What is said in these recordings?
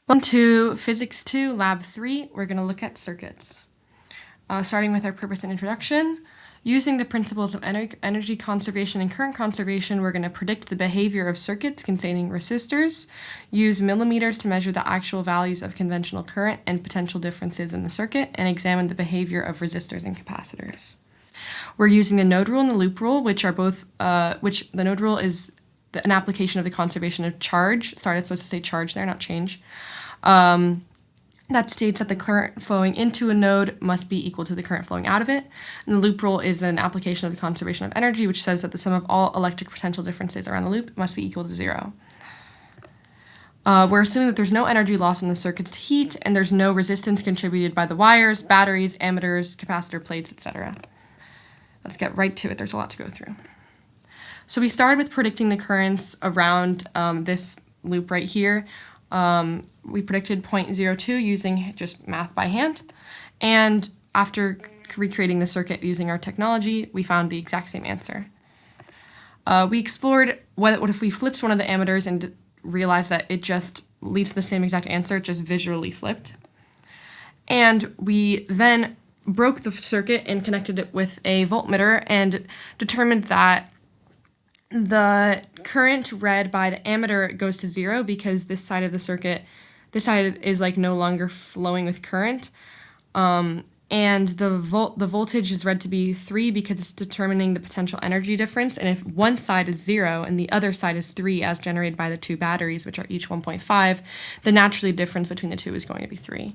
Welcome to Physics 2, Lab 3. We're going to look at circuits. Starting with our purpose and introduction. Using the principles of energy conservation and current conservation, we're going to predict the behavior of circuits containing resistors, use millimeters to measure the actual values of conventional current and potential differences in the circuit, and examine the behavior of resistors and capacitors. We're using the node rule and the loop rule, which are both, which the node rule is an application of the conservation of charge. Sorry, that's supposed to say charge there, not change. That states that the current flowing into a node must be equal to the current flowing out of it. And the loop rule is an application of the conservation of energy, which says that the sum of all electric potential differences around the loop must be equal to 0. We're assuming that there's no energy loss in the circuit's heat, and there's no resistance contributed by the wires, batteries, ammeters, capacitor plates, etc. Let's get right to it. There's a lot to go through. So we started with predicting the currents around this loop right here. We predicted 0.02 using just math by hand. And after recreating the circuit using our technology, we found the exact same answer. We explored what if we flipped one of the ammeters and realized that it just leads to the same exact answer, just visually flipped. And we then broke the circuit and connected it with a voltmeter and determined that the current read by the ammeter goes to 0 because this side of the circuit, this side is like no longer flowing with current. And the voltage is read to be 3 because it's determining the potential energy difference. And if one side is 0 and the other side is 3 as generated by the two batteries, which are each 1.5, then naturally the difference between the two is going to be 3.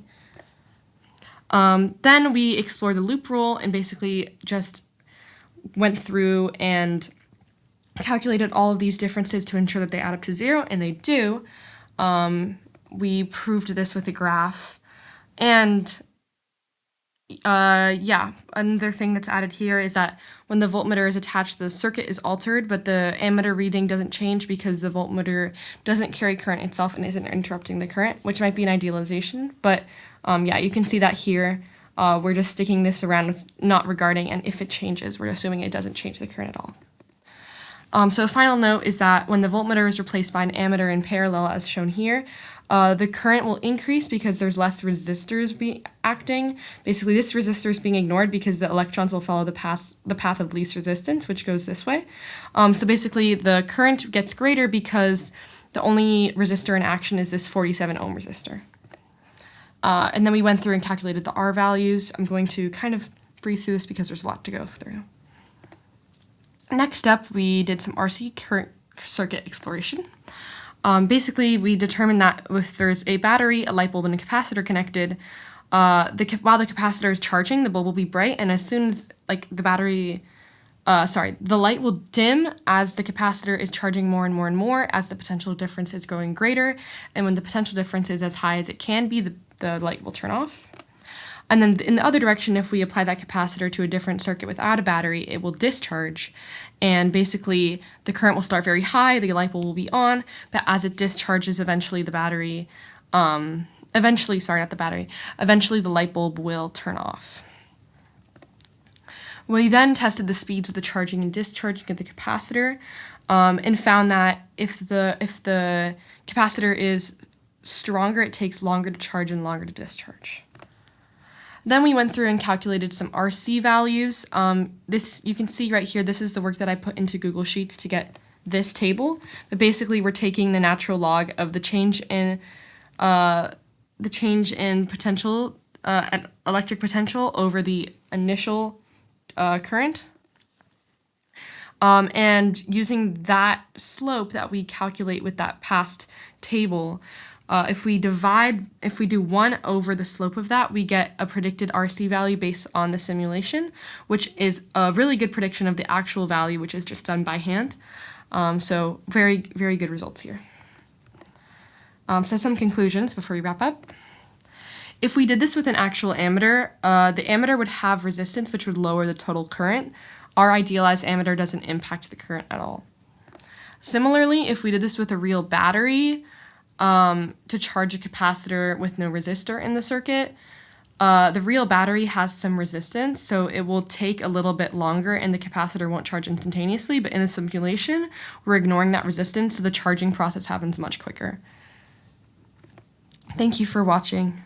Then we explored the loop rule and basically just went through and calculated all of these differences to ensure that they add up to 0, and they do. We proved this with a graph. And another thing that's added here is that when the voltmeter is attached, the circuit is altered, but the ammeter reading doesn't change because the voltmeter doesn't carry current itself and isn't interrupting the current, which might be an idealization. But you can see that here. We're just sticking this around with not regarding, and if it changes, we're assuming it doesn't change the current at all. So a final note is that when the voltmeter is replaced by an ammeter in parallel, as shown here, the current will increase because there's less resistors acting. Basically, this resistor is being ignored because the electrons will follow the path of least resistance, which goes this way. So basically, the current gets greater because the only resistor in action is this 47 ohm resistor. And then we went through and calculated the R values. I'm going to kind of breeze through this because there's a lot to go through. Next up, we did some RC current circuit exploration. Basically, we determined that if there's a battery, a light bulb, and a capacitor connected, while the capacitor is charging, the bulb will be bright, and as soon as the light will dim as the capacitor is charging more and more and more as the potential difference is growing greater, and when the potential difference is as high as it can be, the light will turn off. And then in the other direction, if we apply that capacitor to a different circuit without a battery, it will discharge. And basically, the current will start very high, the light bulb will be on, but as it discharges, eventually the light bulb will turn off. We then tested the speeds of the charging and discharging of the capacitor, and found that if the capacitor is stronger, it takes longer to charge and longer to discharge. Then we went through and calculated some RC values. This you can see right here, this is the work that I put into Google Sheets to get this table. But basically, we're taking the natural log of the change in potential, electric potential over the initial current. And using that slope that we calculate with that past table, if we do 1 over the slope of that, we get a predicted RC value based on the simulation, which is a really good prediction of the actual value, which is just done by hand. So very, very good results here. So some conclusions before we wrap up. If we did this with an actual ammeter, the ammeter would have resistance, which would lower the total current. Our idealized ammeter doesn't impact the current at all. Similarly, if we did this with a real battery, to charge a capacitor with no resistor in the circuit, the real battery has some resistance, so it will take a little bit longer and the capacitor won't charge instantaneously, but in the simulation, we're ignoring that resistance, so the charging process happens much quicker. Thank you for watching.